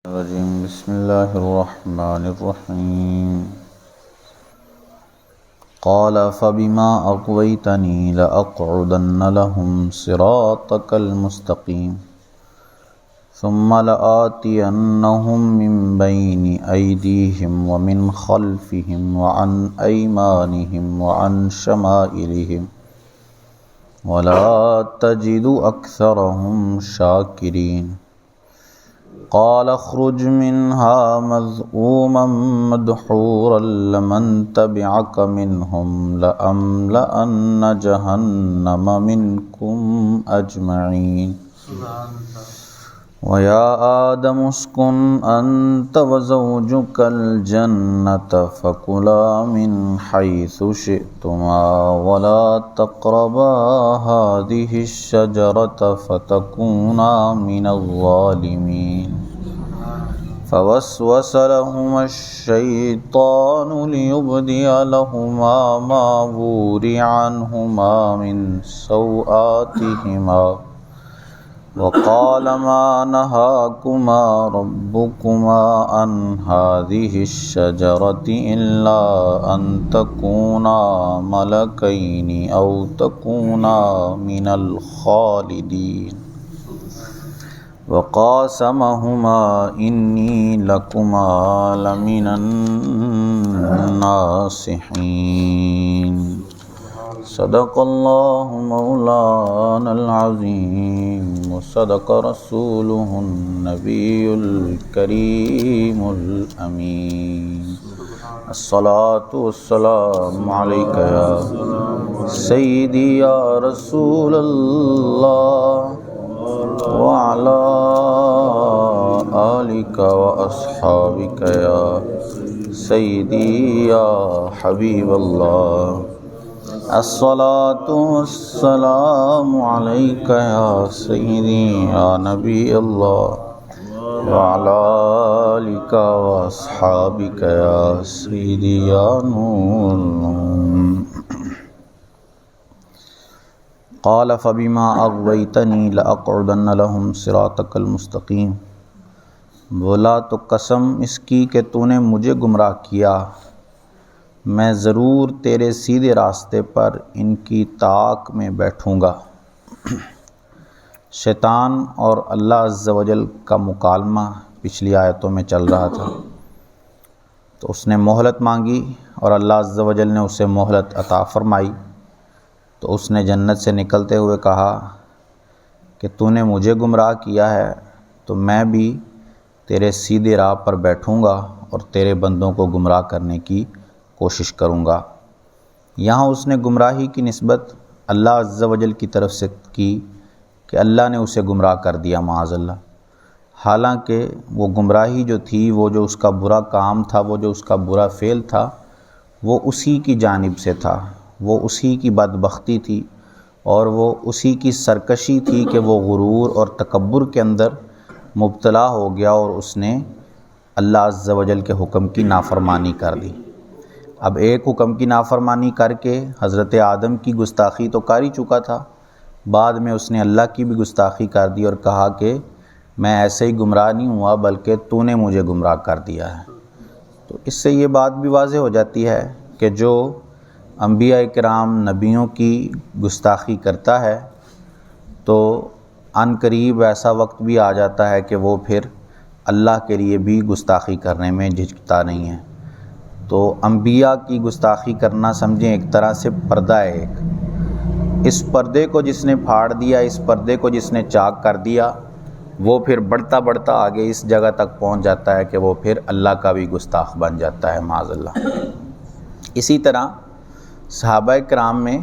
الرجيم بسم الله الرحمن الرحيم قال فبما أغويتني لأقعدن لهم صراطك المستقيم ثم لآتينهم من بين أيديهم ومن خلفهم وعن أيمانهم وعن شمائلهم ولا تجد أكثرهم شاكرين قال اخرج منها مذءوما مدحورا لمن تبعك منهم لأملأن جهنم منكم أجمعين ويا آدم اسكن أنت وزوجك الجنة فكلا من حيث شئتما ولا تقربا هذه الشجرة فتكونا من الظالمين فوسوس لهما الشيطان ليبدي لهما ما وري عنهما من سوآتهما وقال ما نهاكما ربكما عن هذه الشجرة إلا أن تكونا ملكين أو تكونا من الخالدين وقاسمهما إني لكما لمن الناصحين صدق الله مولانا العظيم وصدق رسوله النبي الكريم الأمين الصلاة والسلام عليك يا سيدي يا رسول الله وعلى آلك وأصحابك يا سيدي يا حبيب الله الصلاة والسلام عليك يا سيدي يا نبي الله وعلى آلك وأصحابك يا سيدي يا نور قال فبما أغويتني لأقعدن لهم صراطك المستقيم بولا تو قسم اس کی کہ تو نے مجھے گمراہ کیا، میں ضرور تیرے سیدھے راستے پر ان کی طاق میں بیٹھوں گا۔ شیطان اور اللہ عز و جل کا مکالمہ پچھلی آیتوں میں چل رہا تھا، تو اس نے مہلت مانگی اور اللہ عز و جل نے اسے مہلت عطا فرمائی، تو اس نے جنت سے نکلتے ہوئے کہا کہ تو نے مجھے گمراہ کیا ہے تو میں بھی تیرے سیدھے راہ پر بیٹھوں گا اور تیرے بندوں کو گمراہ کرنے کی کوشش کروں گا۔ یہاں اس نے گمراہی کی نسبت اللہ عز و جل کی طرف سے کی کہ اللہ نے اسے گمراہ کر دیا معاذ اللہ، حالانکہ وہ گمراہی جو تھی، وہ جو اس کا برا کام تھا، وہ جو اس کا برا فعل تھا، وہ اسی کی جانب سے تھا، وہ اسی کی بدبختی تھی اور وہ اسی کی سرکشی تھی کہ وہ غرور اور تکبر کے اندر مبتلا ہو گیا اور اس نے اللہ عز و جل کے حکم کی نافرمانی کر دی۔ اب ایک حکم کی نافرمانی کر کے حضرت آدم کی گستاخی تو کر ہی چکا تھا، بعد میں اس نے اللہ کی بھی گستاخی کر دی اور کہا کہ میں ایسے ہی گمراہ نہیں ہوا بلکہ تو نے مجھے گمراہ کر دیا ہے۔ تو اس سے یہ بات بھی واضح ہو جاتی ہے کہ جو انبیاء کرام نبیوں کی گستاخی کرتا ہے تو عن قریب ایسا وقت بھی آ جاتا ہے کہ وہ پھر اللہ کے لیے بھی گستاخی کرنے میں جھجکتا نہیں ہے۔ تو انبیاء کی گستاخی کرنا سمجھیں ایک طرح سے پردہ ہے، ایک اس پردے کو جس نے پھاڑ دیا، اس پردے کو جس نے چاک کر دیا، وہ پھر بڑھتا بڑھتا آگے اس جگہ تک پہنچ جاتا ہے کہ وہ پھر اللہ کا بھی گستاخ بن جاتا ہے معاذ اللہ۔ اسی طرح صحابہ کرام میں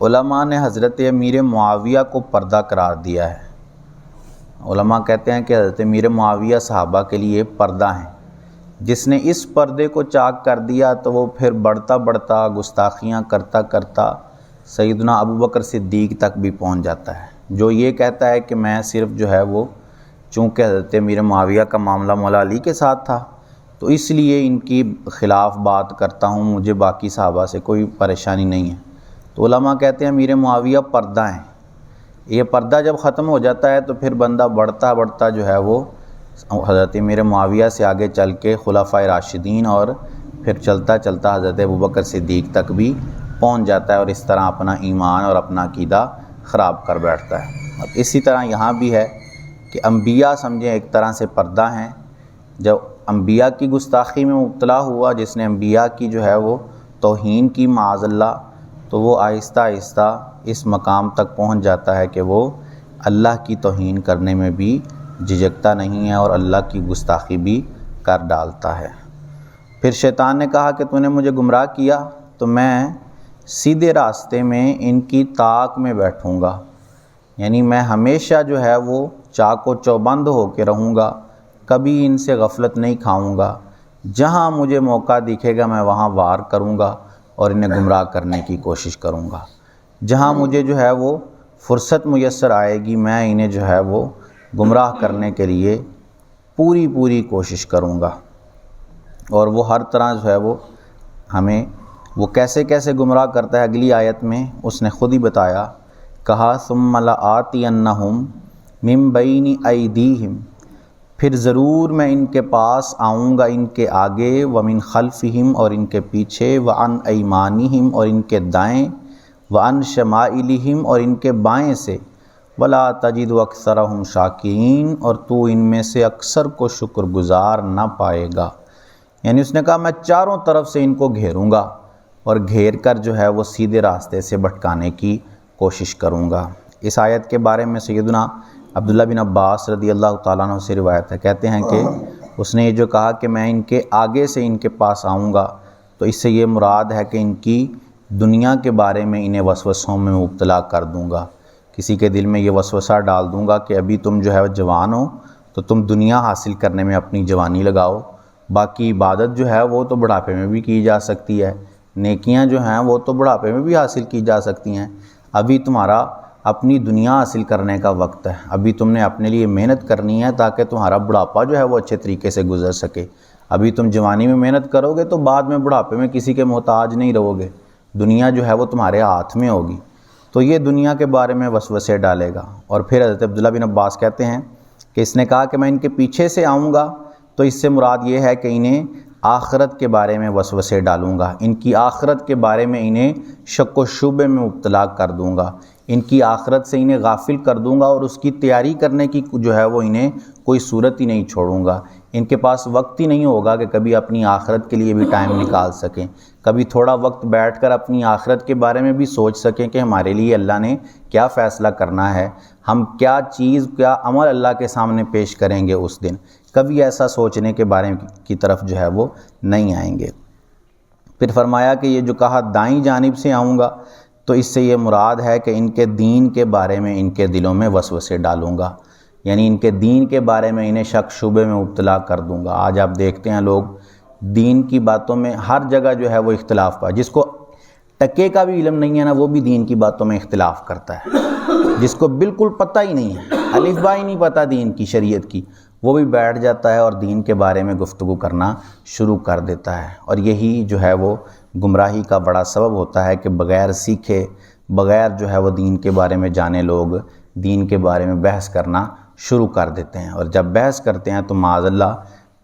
علماء نے حضرت امیر معاویہ کو پردہ قرار دیا ہے۔ علماء کہتے ہیں کہ حضرت امیر معاویہ صحابہ کے لیے پردہ ہیں، جس نے اس پردے کو چاک کر دیا تو وہ پھر بڑھتا بڑھتا گستاخیاں کرتا کرتا سیدنا ابوبکر صدیق تک بھی پہنچ جاتا ہے، جو یہ کہتا ہے کہ میں صرف جو ہے وہ چونکہ حضرت امیر معاویہ کا معاملہ مولا علی کے ساتھ تھا تو اس لیے ان کی خلاف بات کرتا ہوں، مجھے باقی صحابہ سے کوئی پریشانی نہیں ہے۔ تو علماء کہتے ہیں امیر معاویہ پردہ ہیں، یہ پردہ جب ختم ہو جاتا ہے تو پھر بندہ بڑھتا بڑھتا جو ہے وہ حضرت امیر معاویہ سے آگے چل کے خلفائے راشدین اور پھر چلتا چلتا حضرت ابوبکر صدیق تک بھی پہنچ جاتا ہے، اور اس طرح اپنا ایمان اور اپنا عقیدہ خراب کر بیٹھتا ہے۔ اور اسی طرح یہاں بھی ہے کہ انبیاء سمجھیں ایک طرح سے پردہ ہیں۔ جب انبیاء کی گستاخی میں مبتلا ہوا، جس نے انبیاء کی جو ہے وہ توہین کی معاذ اللہ، تو وہ آہستہ آہستہ اس مقام تک پہنچ جاتا ہے کہ وہ اللہ کی توہین کرنے میں بھی جھجکتا نہیں ہے اور اللہ کی گستاخی بھی کر ڈالتا ہے۔ پھر شیطان نے کہا کہ تو نے مجھے گمراہ کیا تو میں سیدھے راستے میں ان کی طاق میں بیٹھوں گا، یعنی میں ہمیشہ جو ہے وہ چاق و چوبند ہو کے رہوں گا، کبھی ان سے غفلت نہیں کھاؤں گا، جہاں مجھے موقع دکھے گا میں وہاں وار کروں گا اور انہیں گمراہ کرنے کی کوشش کروں گا، جہاں مجھے جو ہے وہ فرصت میسر آئے گی میں انہیں جو ہے وہ گمراہ کرنے کے لیے پوری کوشش کروں گا۔ اور وہ ہر طرح جو ہے وہ ہمیں وہ کیسے کیسے گمراہ کرتا ہے، اگلی آیت میں اس نے خود ہی بتایا، کہا ثم لآتینہم من بین ایدیہم، پھر ضرور میں ان کے پاس آؤں گا ان کے آگے، ومن خلفہم اور ان کے پیچھے، وعن ایمانہم اور ان کے دائیں، وعن شمائلہم اور ان کے بائیں سے، ولا تجد اکثرہم شاکرین اور تو ان میں سے اکثر کو شکر گزار نہ پائے گا۔ یعنی اس نے کہا میں چاروں طرف سے ان کو گھیروں گا اور گھیر کر جو ہے وہ سیدھے راستے سے بھٹکانے کی کوشش کروں گا۔ اس آیت کے بارے میں سیدنا عبداللہ بن عباس رضی اللہ تعالیٰ عنہ سے روایت ہے، کہتے ہیں کہ اس نے یہ جو کہا کہ میں ان کے آگے سے ان کے پاس آؤں گا، تو اس سے یہ مراد ہے کہ ان کی دنیا کے بارے میں انہیں وسوسوں میں مبتلا کر دوں گا، کسی کے دل میں یہ وسوسہ ڈال دوں گا کہ ابھی تم جو ہے جوان ہو تو تم دنیا حاصل کرنے میں اپنی جوانی لگاؤ، باقی عبادت جو ہے وہ تو بڑھاپے میں بھی کی جا سکتی ہے، نیکیاں جو ہیں وہ تو بڑھاپے میں بھی حاصل کی جا سکتی ہیں، ابھی تمہارا اپنی دنیا حاصل کرنے کا وقت ہے، ابھی تم نے اپنے لیے محنت کرنی ہے تاکہ تمہارا بڑھاپا جو ہے وہ اچھے طریقے سے گزر سکے۔ ابھی تم جوانی میں محنت کرو گے تو بعد میں بڑھاپے میں کسی کے محتاج نہیں رہو گے، دنیا جو ہے وہ تمہارے ہاتھ میں ہوگی۔ تو یہ دنیا کے بارے میں وسوسے ڈالے گا۔ اور پھر حضرت عبداللہ بن عباس کہتے ہیں کہ اس نے کہا کہ میں ان کے پیچھے سے آؤں گا، تو اس سے مراد یہ ہے کہ انہیں آخرت کے بارے میں وسوسے ڈالوں گا، ان کی آخرت کے بارے میں انہیں شک و شبے میں مبتلا کر دوں گا، ان کی آخرت سے انہیں غافل کر دوں گا، اور اس کی تیاری کرنے کی جو ہے وہ انہیں کوئی صورت ہی نہیں چھوڑوں گا۔ ان کے پاس وقت ہی نہیں ہوگا کہ کبھی اپنی آخرت کے لیے بھی ٹائم نکال سکیں، کبھی تھوڑا وقت بیٹھ کر اپنی آخرت کے بارے میں بھی سوچ سکیں کہ ہمارے لیے اللہ نے کیا فیصلہ کرنا ہے، ہم کیا چیز کیا عمل اللہ کے سامنے پیش کریں گے اس دن، کبھی ایسا سوچنے کے بارے کی طرف جو ہے وہ نہیں آئیں گے۔ پھر فرمایا کہ یہ جو کہا دائیں جانب سے آؤں گا، تو اس سے یہ مراد ہے کہ ان کے دین کے بارے میں ان کے دلوں میں وسوسے ڈالوں گا، یعنی ان کے دین کے بارے میں انہیں شک شبے میں مبتلا کر دوں گا۔ آج آپ دیکھتے ہیں لوگ دین کی باتوں میں ہر جگہ جو ہے وہ اختلاف پا، جس کو ٹکے کا بھی علم نہیں ہے نا وہ بھی دین کی باتوں میں اختلاف کرتا ہے، جس کو بالکل پتہ ہی نہیں ہے، الف با ہی نہیں پتہ دین کی شریعت کی، وہ بھی بیٹھ جاتا ہے اور دین کے بارے میں گفتگو کرنا شروع کر دیتا ہے۔ اور یہی جو ہے وہ گمراہی کا بڑا سبب ہوتا ہے کہ بغیر سیکھے، بغیر جو ہے وہ دین کے بارے میں جانے لوگ دین کے بارے میں بحث کرنا شروع کر دیتے ہیں، اور جب بحث کرتے ہیں تو معاذ اللہ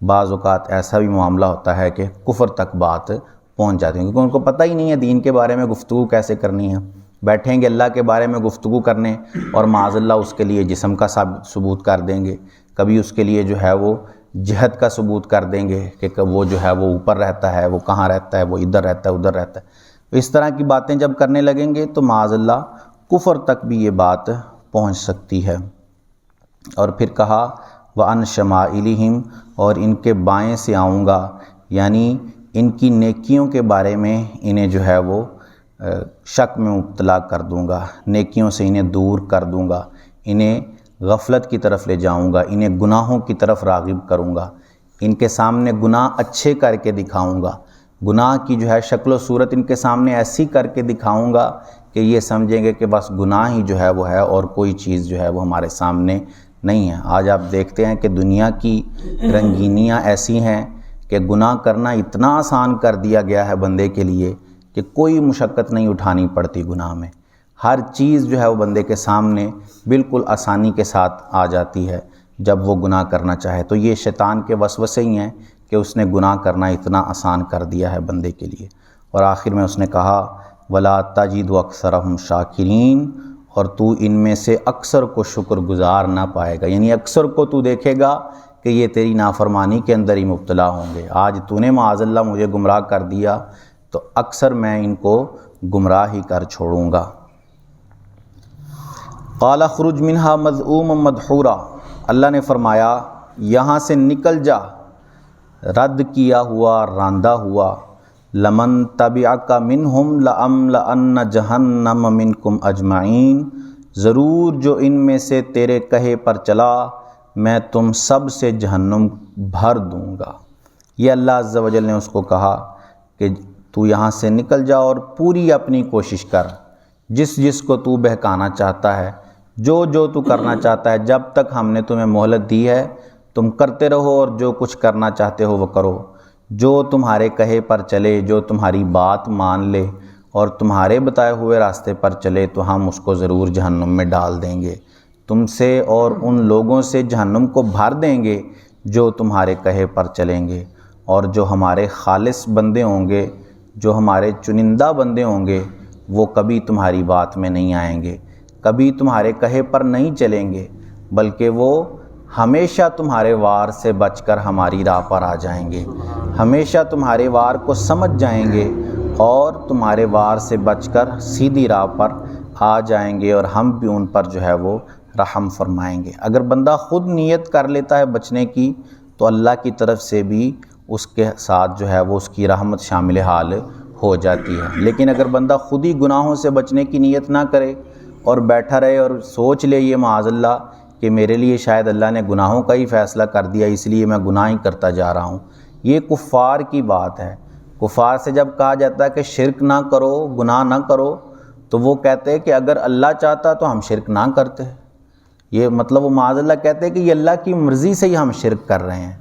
بعض اوقات ایسا بھی معاملہ ہوتا ہے کہ کفر تک بات پہنچ جاتی ہے، کیونکہ ان کو پتہ ہی نہیں ہے دین کے بارے میں گفتگو کیسے کرنی ہے۔ بیٹھیں گے اللہ کے بارے میں گفتگو کرنے اور معاذ اللہ اس کے لیے جسم کا ثبوت کر دیں گے، کبھی اس کے لیے جو ہے وہ جہت کا ثبوت کر دیں گے کہ وہ جو ہے وہ اوپر رہتا ہے، وہ کہاں رہتا ہے، وہ ادھر رہتا ہے ادھر رہتا ہے۔ اس طرح کی باتیں جب کرنے لگیں گے تو معاذ اللہ کفر تک بھی یہ بات پہنچ سکتی ہے۔ اور پھر کہا وَعَنْ شَمَائِلِهِمْ اور ان کے بائیں سے آؤں گا، یعنی ان کی نیکیوں کے بارے میں انہیں جو ہے وہ شک میں مبتلا کر دوں گا، نیکیوں سے انہیں دور کر دوں گا، انہیں غفلت کی طرف لے جاؤں گا، انہیں گناہوں کی طرف راغب کروں گا، ان کے سامنے گناہ اچھے کر کے دکھاؤں گا، گناہ کی جو ہے شکل و صورت ان کے سامنے ایسی کر کے دکھاؤں گا کہ یہ سمجھیں گے کہ بس گناہ ہی جو ہے وہ ہے اور کوئی چیز جو ہے وہ ہمارے سامنے نہیں ہے۔ آج آپ دیکھتے ہیں کہ دنیا کی رنگینیاں ایسی ہیں کہ گناہ کرنا اتنا آسان کر دیا گیا ہے بندے کے لیے کہ کوئی مشقت نہیں اٹھانی پڑتی گناہ میں، ہر چیز جو ہے وہ بندے کے سامنے بالکل آسانی کے ساتھ آ جاتی ہے۔ جب وہ گناہ کرنا چاہے۔ تو یہ شیطان کے وسوسے ہی ہیں کہ اس نے گناہ کرنا اتنا آسان کر دیا ہے بندے کے لیے۔ اور آخر میں اس نے کہا وَلَا تَجِدُ أَكْثَرَهُمْ شَاكِرِينَ، اور تو ان میں سے اکثر کو شکر گزار نہ پائے گا، یعنی اکثر کو تو دیکھے گا کہ یہ تیری نافرمانی کے اندر ہی مبتلا ہوں گے۔ آج تو نے معاذ اللہ مجھے گمراہ کر دیا تو اکثر میں ان کو گمراہ ہی کر چھوڑوں گا۔ قَالَ اخْرُجْ مِنْهَا مَذْءُومًا مَدْحُورًا، اللہ نے فرمایا یہاں سے نکل جا رد کیا ہوا، راندہ ہوا۔ لَمَن تَبِعَكَ مِنْهُمْ لَأَمْلَأَنَّ جَهَنَّمَ مِنْكُمْ أَجْمَعِينَ، ضرور جو ان میں سے تیرے کہے پر چلا میں تم سب سے جہنم بھر دوں گا۔ یہ اللہ عز و جل نے اس کو کہا کہ تو یہاں سے نکل جا اور پوری اپنی کوشش کر، جس جس کو تو بہکانا چاہتا ہے، جو جو تو کرنا چاہتا ہے، جب تک ہم نے تمہیں مہلت دی ہے تم کرتے رہو، اور جو کچھ کرنا چاہتے ہو وہ کرو۔ جو تمہارے کہے پر چلے، جو تمہاری بات مان لے اور تمہارے بتائے ہوئے راستے پر چلے تو ہم اس کو ضرور جہنم میں ڈال دیں گے، تم سے اور ان لوگوں سے جہنم کو بھر دیں گے جو تمہارے کہے پر چلیں گے۔ اور جو ہمارے خالص بندے ہوں گے، جو ہمارے چنندہ بندے ہوں گے، وہ کبھی تمہاری بات میں نہیں آئیں گے، کبھی تمہارے کہے پر نہیں چلیں گے، بلکہ وہ ہمیشہ تمہارے وار سے بچ کر ہماری راہ پر آ جائیں گے، ہمیشہ تمہارے وار کو سمجھ جائیں گے اور تمہارے وار سے بچ کر سیدھی راہ پر آ جائیں گے، اور ہم بھی ان پر جو ہے وہ رحم فرمائیں گے۔ اگر بندہ خود نیت کر لیتا ہے بچنے کی تو اللہ کی طرف سے بھی اس کے ساتھ جو ہے وہ اس کی رحمت شامل حال ہو جاتی ہے۔ لیکن اگر بندہ خود ہی گناہوں سے بچنے کی نیت نہ کرے اور بیٹھا رہے اور سوچ لے یہ معاذ اللہ کہ میرے لیے شاید اللہ نے گناہوں کا ہی فیصلہ کر دیا اس لیے میں گناہ ہی کرتا جا رہا ہوں، یہ کفار کی بات ہے۔ کفار سے جب کہا جاتا ہے کہ شرک نہ کرو، گناہ نہ کرو، تو وہ کہتے ہیں کہ اگر اللہ چاہتا تو ہم شرک نہ کرتے۔ یہ مطلب وہ معاذ اللہ کہتے ہیں کہ یہ اللہ کی مرضی سے ہی ہم شرک کر رہے ہیں۔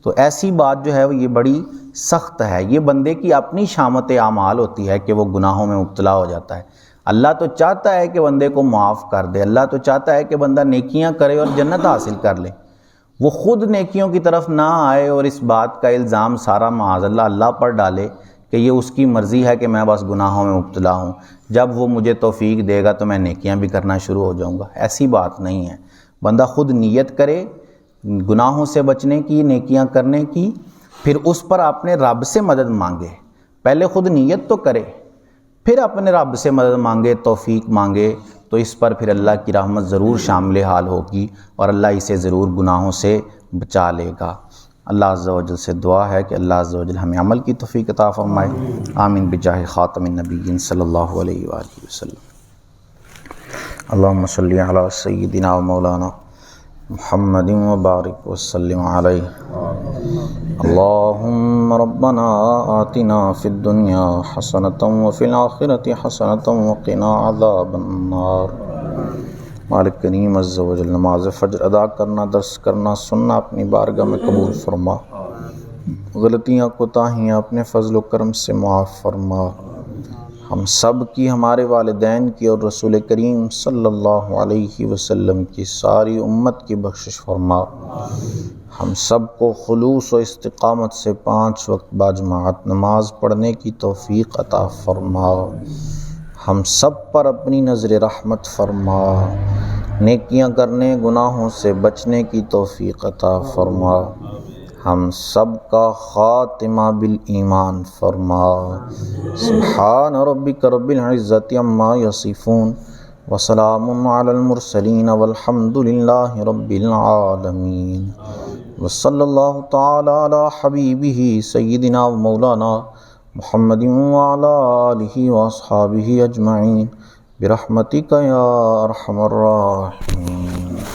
تو ایسی بات جو ہے یہ بڑی سخت ہے، یہ بندے کی اپنی شامت اعمال ہوتی ہے کہ وہ گناہوں میں مبتلا ہو جاتا ہے۔ اللہ تو چاہتا ہے کہ بندے کو معاف کر دے، اللہ تو چاہتا ہے کہ بندہ نیکیاں کرے اور جنت حاصل کر لے، وہ خود نیکیوں کی طرف نہ آئے اور اس بات کا الزام سارا معاذ اللہ پر ڈالے کہ یہ اس کی مرضی ہے کہ میں بس گناہوں میں مبتلا ہوں، جب وہ مجھے توفیق دے گا تو میں نیکیاں بھی کرنا شروع ہو جاؤں گا۔ ایسی بات نہیں ہے، بندہ خود نیت کرے گناہوں سے بچنے کی، نیکیاں کرنے کی، پھر اس پر اپنے رب سے مدد مانگے۔ پہلے خود نیت تو کرے، پھر اپنے رب سے مدد مانگے، توفیق مانگے، تو اس پر پھر اللہ کی رحمت ضرور شامل حال ہوگی اور اللہ اسے ضرور گناہوں سے بچا لے گا۔ اللہ عز و جل سے دعا ہے کہ اللہ عز و جل ہمیں عمل کی توفیق عطا فرمائے۔ آمین بجاہ خاتم النبیین صلی اللہ علیہ وآلہ وسلم۔ اللہم صلی علی سیدنا و مولانا محمد وبارک وسلم علیہ۔ اللہم ربنا آتنا فی الدنیا حسنۃ وفی الآخرۃ حسنۃ وقنا عذاب النار۔ مالک کریم عز و جل نماز فجر ادا کرنا، درس کرنا، سننا اپنی بارگاہ میں قبول فرما، غلطیاں کوتاہیاں اپنے فضل و کرم سے معاف فرما، ہم سب کی، ہمارے والدین کی اور رسول کریم صلی اللہ علیہ وسلم کی ساری امت کی بخشش فرما، ہم سب کو خلوص و استقامت سے 5 وقت باجماعت نماز پڑھنے کی توفیق عطا فرما، ہم سب پر اپنی نظر رحمت فرما، نیکیاں کرنے، گناہوں سے بچنے کی توفیق عطا فرما، ہم سب کا خاتمہ بالایمان فرما۔ سبحان ربک رب العزت عما یصفون وسلام علی المرسلین والحمد للہ رب العالمین، وصلی اللہ تعالی علی حبیبہ سیدنا و مولانا محمد وعلی آلہ واصحابہ اجمعین برحمتک یا ارحم الراحمین۔